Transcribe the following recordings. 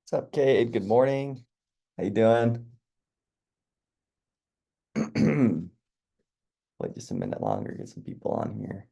What's up, Kate? Good morning. How you doing? Wait just a minute longer, get some people on here.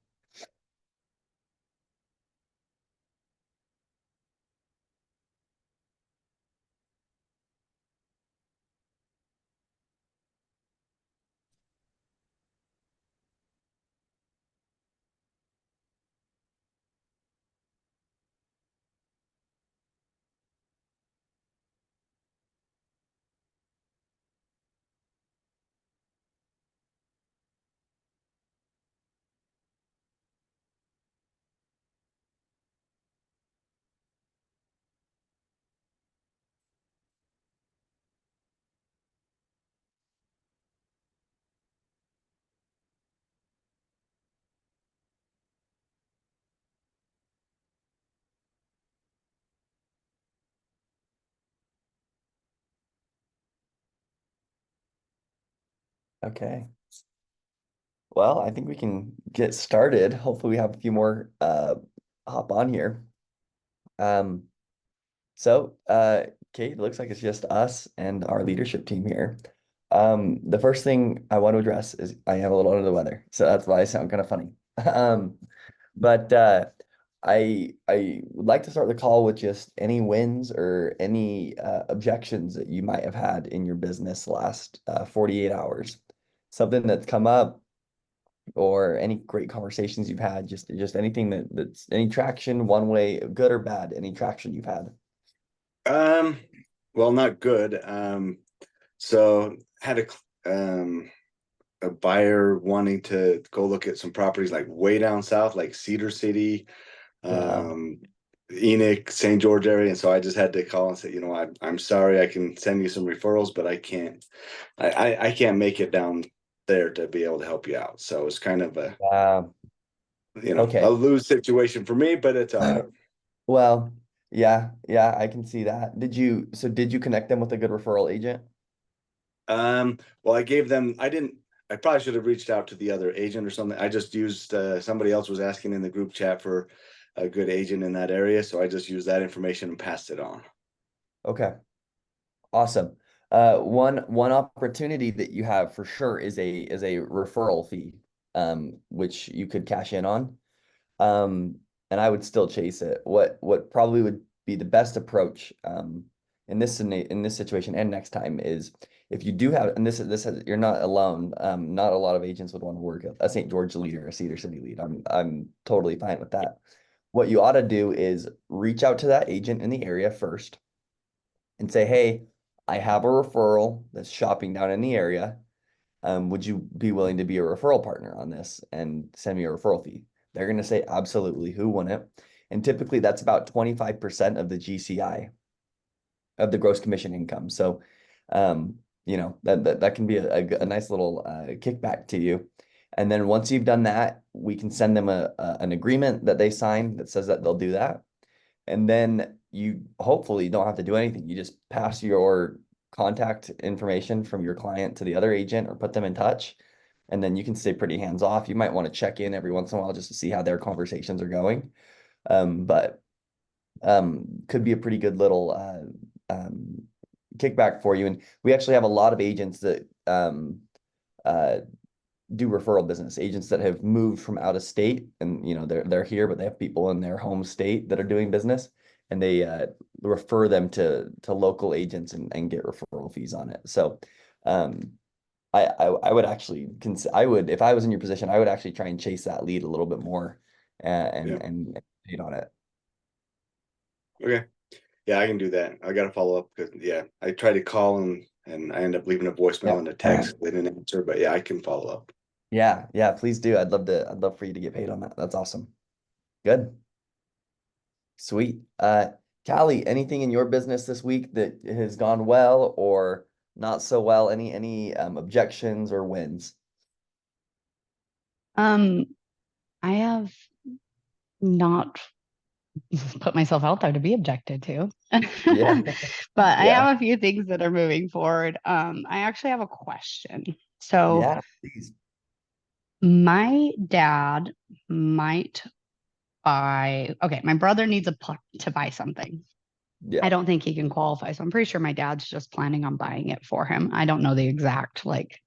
Okay. Well, I think we can get started. Hopefully we have a few more hop on here. Um, Kate, it looks like it's just us and our leadership team here. The first thing I want to address is I am a little under the weather, so that's why I sound kind of funny. Um, but I would like to start the call with just any wins or any objections that you might have had in your business last 48 hours. Something that's come up or any great conversations you've had, just anything that's any traction one way, good or bad, any traction you've had. Um, well, not good. So had a buyer wanting to go look at some properties like way down south, like Cedar City, Wow. um, Enoch, St. George area. And so I just had to call and say, I'm sorry, I can send you some referrals, but I can't make it down there to be able to help you out. So it's kind of a Okay. lose situation for me, but it's all right. Well, yeah, I can see that. Did you connect them with a good referral agent? Well, I probably should have reached out to the other agent or something. I just used, somebody else was asking in the group chat for a good agent in that area. So I just used that information and passed it on. Okay. Awesome. One opportunity that you have for sure is a referral fee, which you could cash in on. Um, and I would still chase it. What probably would be the best approach, in this situation and next time is if you do have, and this has, you're not alone. Not a lot of agents would want to work a St. George lead or a Cedar City lead. I'm totally fine with that. What you ought to do is reach out to that agent in the area first and say, hey, I have a referral that's shopping down in the area. Would you be willing to be a referral partner on this and send me a referral fee? They're going to say absolutely. Who wouldn't? And typically that's about 25% of the GCI of the gross commission income. So, that can be a nice little kickback to you. And then once you've done that, we can send them an agreement that they sign that says that they'll do that. And then you hopefully don't have to do anything. You just pass your contact information from your client to the other agent or put them in touch. And then you can stay pretty hands off. You might want to check in every once in a while just to see how their conversations are going. But could be a pretty good little kickback for you. And we actually have a lot of agents that uh, do referral business, agents that have moved from out of state and they're here, but they have people in their home state that are doing business and they refer them to local agents and get referral fees on it. So um, I would actually I would, if I was in your position, I would actually try and chase that lead a little bit more Yeah. and hit on it. Okay. Yeah, I can do that. I got to follow up because I tried to call and I end up leaving a voicemail Yeah. and a text. They didn't answer, but yeah, I can follow up. Yeah, please do. I'd love for you to get paid on that. That's awesome. Good. Sweet. Callie, anything in your business this week that has gone well or not so well? Any objections or wins? Um, I have not put myself out there to be objected to. Yeah. But I Yeah. have a few things that are moving forward. I actually have a question. So Yeah, please. my dad might buy, okay, my brother needs to buy something. I Yeah. don't think he can qualify. So I'm pretty sure my dad's just planning on buying it for him. I don't know the exact like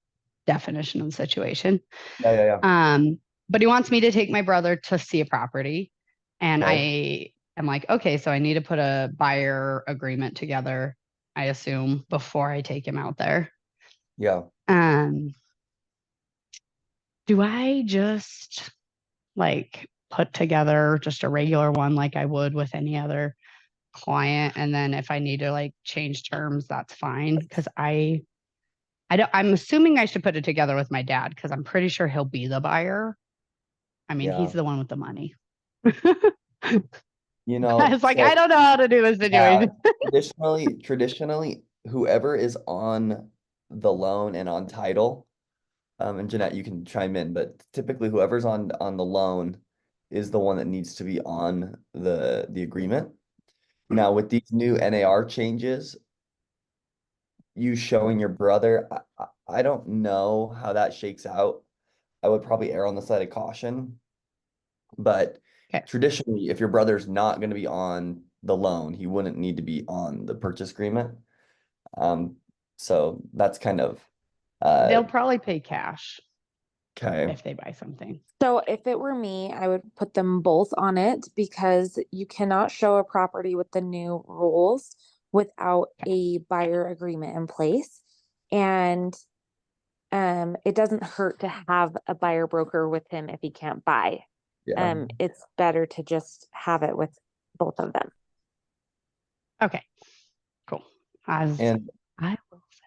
definition of the situation. Yeah, yeah, yeah. But he wants me to take my brother to see a property. And Okay. I am like, okay, so I need to put a buyer agreement together, I assume, before I take him out there. Yeah. Um, do I just like put together just a regular one like I would with any other client? And then if I need to like change terms, that's fine. Cause I don't, I'm assuming I should put it together with my dad because I'm pretty sure he'll be the buyer. I mean, he's Yeah. the one with the money. You I know, was like, I so don't know how to do this yeah, situation. traditionally, whoever is on the loan and on title, and Jeanette, you can chime in, but typically whoever's on the loan is the one that needs to be on the agreement. Now, with these new NAR changes, you showing your brother, I don't know how that shakes out. I would probably err on the side of caution, but Okay. traditionally, if your brother's not going to be on the loan, he wouldn't need to be on the purchase agreement. Um, so that's kind of uh They'll probably pay cash okay. if they buy something. So if it were me, I would put them both on it because you cannot show a property with the new rules without a buyer agreement in place. And it doesn't hurt to have a buyer broker with him if he can't buy. Yeah. It's better to just have it with both of them. Okay, cool. As And I will say.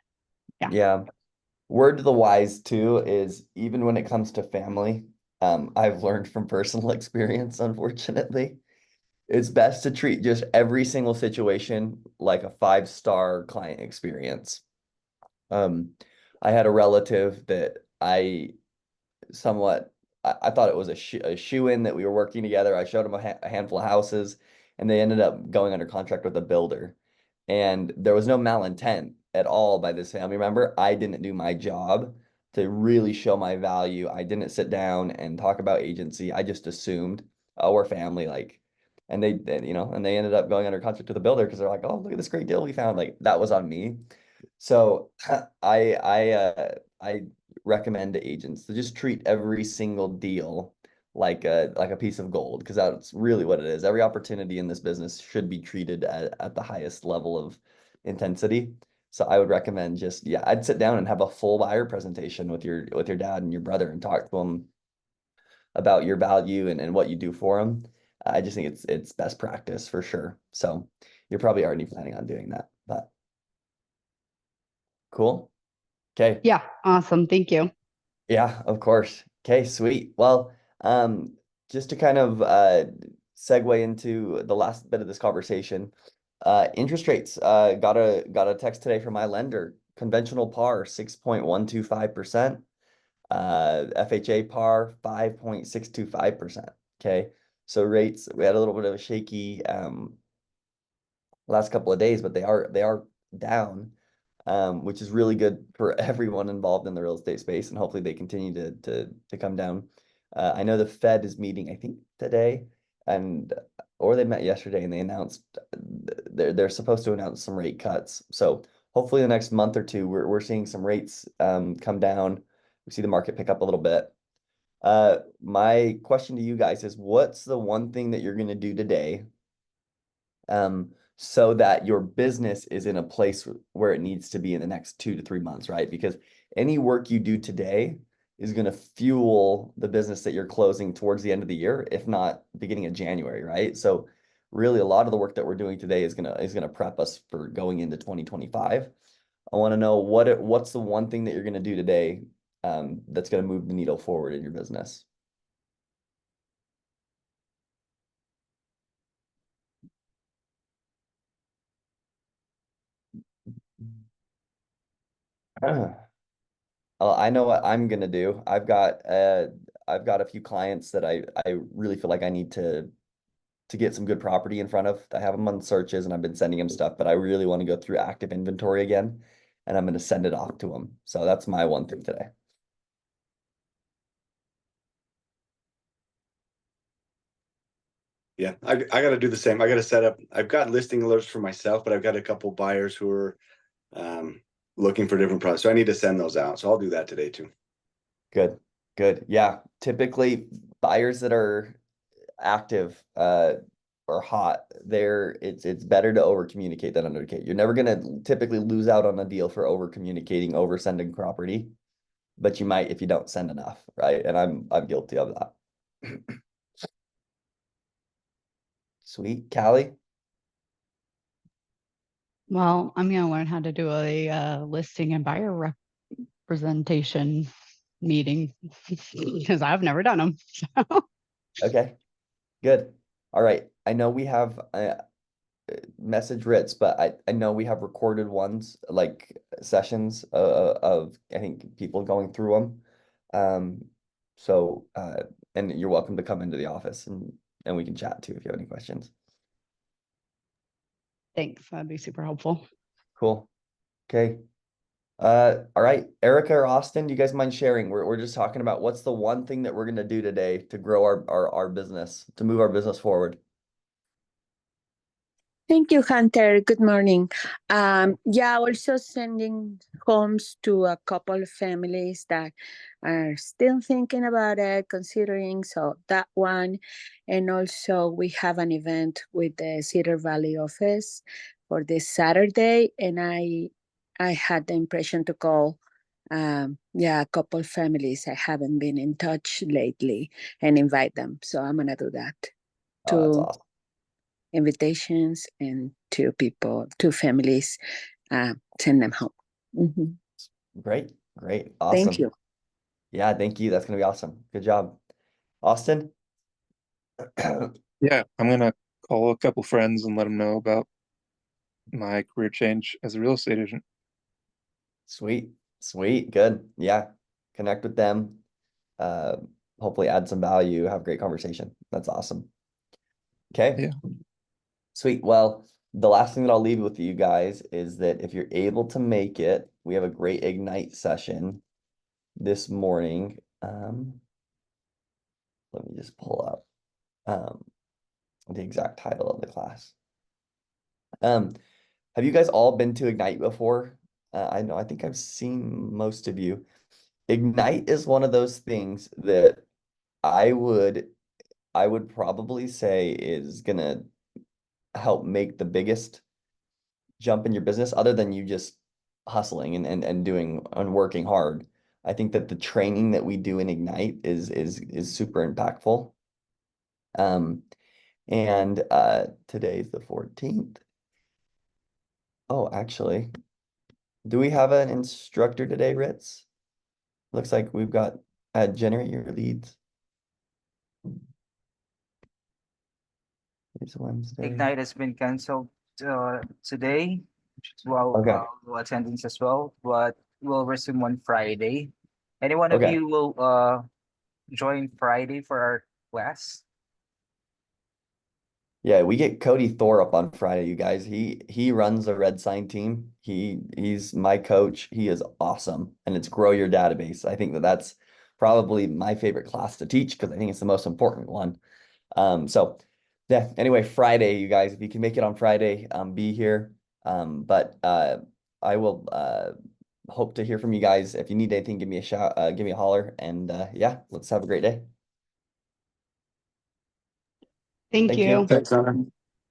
Yeah. yeah, word to the wise too is even when it comes to family, I've learned from personal experience, unfortunately, it's best to treat just every single situation like a five-star client experience. Um, I had a relative that I somewhat I thought it was a shoe in that we were working together. I showed him a handful of houses, and they ended up going under contract with a builder. And there was no malintent at all by this family member. I didn't do my job to really show my value. I didn't sit down and talk about agency. I just assumed, oh, we're family, like, and and they ended up going under contract with the builder because they're like, oh, look at this great deal we found. Like that was on me. So I recommend to agents to just treat every single deal like a piece of gold because that's really what it is. Every opportunity in this business should be treated at the highest level of intensity. So I would recommend just yeah, I'd sit down and have a full buyer presentation with your dad and your brother and talk to them about your value and what you do for them. I just think it's best practice for sure. So you're probably already planning on doing that, but cool. Okay. Yeah, awesome. Thank you. Yeah, of course. Okay, sweet. Well, just to kind of segue into the last bit of this conversation, interest rates. Got a text today from my lender. Conventional par 6.125%. FHA par 5.625%. Okay. So rates, we had a little bit of a shaky last couple of days, but they are down, which is really good for everyone involved in the real estate space, and hopefully they continue to come down. I know the Fed is meeting, I think today, and or they met yesterday, and they announced they're supposed to announce some rate cuts. So hopefully the next month or two, we're seeing some rates come down. We see the market pick up a little bit. My question to you guys is, what's the one thing that you're going to do today so that your business is in a place where it needs to be in the next 2 to 3 months, right? Because any work you do today is going to fuel the business that you're closing towards the end of the year, if not beginning of January, right? So really a lot of the work that we're doing today is gonna prep us for going into 2025. I want to know what's the one thing that you're going to do today that's going to move the needle forward in your business. I know what I'm gonna do. I've got a few clients that I really feel like I need to get some good property in front of. I have them on searches and I've been sending them stuff, but I really want to go through active inventory again, and I'm gonna send it off to them. So that's my one thing today. Yeah, I gotta do the same. I gotta set up, I've got listing alerts for myself, but I've got a couple buyers who are looking for different products. So I need to send those out. So I'll do that today too. Good, good. Yeah, typically buyers that are active or hot, it's better to over communicate than under communicate. You're never gonna typically lose out on a deal for over communicating, over sending property, but you might if you don't send enough, right? And I'm guilty of that. Sweet, Callie. Well, I'm gonna learn how to do a listing and buyer representation meeting because I've never done them. Okay, good. All right. I know we have message Ritz, but I know we have recorded ones like sessions of I think people going through them. So and you're welcome to come into the office and we can chat too if you have any questions. Thanks, that'd be super helpful. Cool. Okay. All right, Erica or Austin, do you guys mind sharing? We're just talking about what's the one thing that we're gonna do today to grow our business, to move our business forward. Thank you, Hunter. Good morning. Yeah, also sending homes to a couple of families that are still thinking about it, considering. So that one. And also we have an event with the Cedar Valley office for this Saturday. And I had the impression to call a couple of families I haven't been in touch lately and invite them. So I'm gonna do that. Oh, that's To awesome. invitations and two families, send them home. Mhm. Great, great, Thank awesome. you. Yeah, thank you. That's gonna be awesome. Good job. Austin? Yeah, I'm gonna call a couple friends and let them know about my career change as a real estate agent. Sweet, sweet, good. Yeah, connect with them. Uh, hopefully add some value, have a great conversation. That's awesome. Okay. Yeah. Sweet. Well, the last thing that I'll leave with you guys is that if you're able to make it, we have a great Ignite session this morning. Let me just pull up the exact title of the class. Have you guys all been to Ignite before? I think I've seen most of you. Ignite is one of those things that I would probably say is gonna help make the biggest jump in your business other than you just hustling and doing and working hard. I think that the training that we do in Ignite is super impactful. And today's the 14th. Oh, actually, do we have an instructor today, Ritz? Looks like we've got generate your leads. It's Wednesday. Ignite has been canceled today, well, Okay. attendance as well, but we'll resume on Friday. Any one of Okay. you will join Friday for our class? Yeah, we get Cody Thor up on Friday, you guys. He runs the Red Sign team. He's my coach. He is awesome, and it's grow your database. I think that that's probably my favorite class to teach because I think it's the most important one. So yeah, anyway, Friday, you guys, if you can make it on Friday, be here. But I will hope to hear from you guys. If you need anything, give me a shout, give me a holler, and yeah, let's have a great day. Thank Thank you. you. Thanks, Hunter.